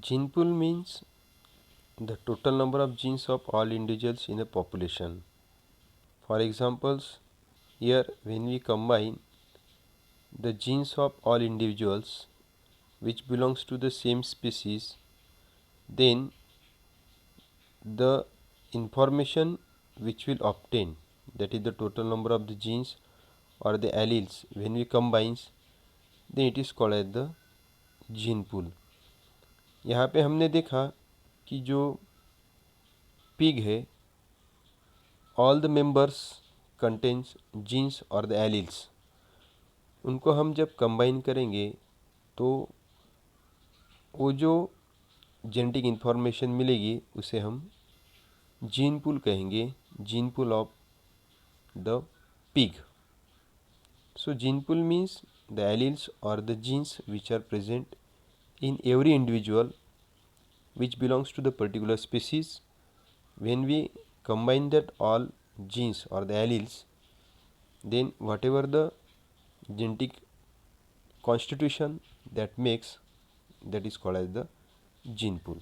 Gene pool means the total number of genes of all individuals in a population. For examples, here when we combine the genes of all individuals which belongs to the same species, then the information which will obtain, that is the total number of the genes or the alleles, when we combines, then it is called as the gene pool. यहाँ पे हमने देखा कि जो pig है, all the members contains genes और the alleles, उनको हम जब कंबाइन करेंगे तो वो जो जेनेटिक इन्फॉर्मेशन मिलेगी उसे हम जीन पूल कहेंगे, gene pool of the pig. So gene pool means the alleles or the genes which are present in every individual which belongs to the particular species. When we combine that all genes or the alleles, then whatever the genetic constitution that makes, that is called as the gene pool.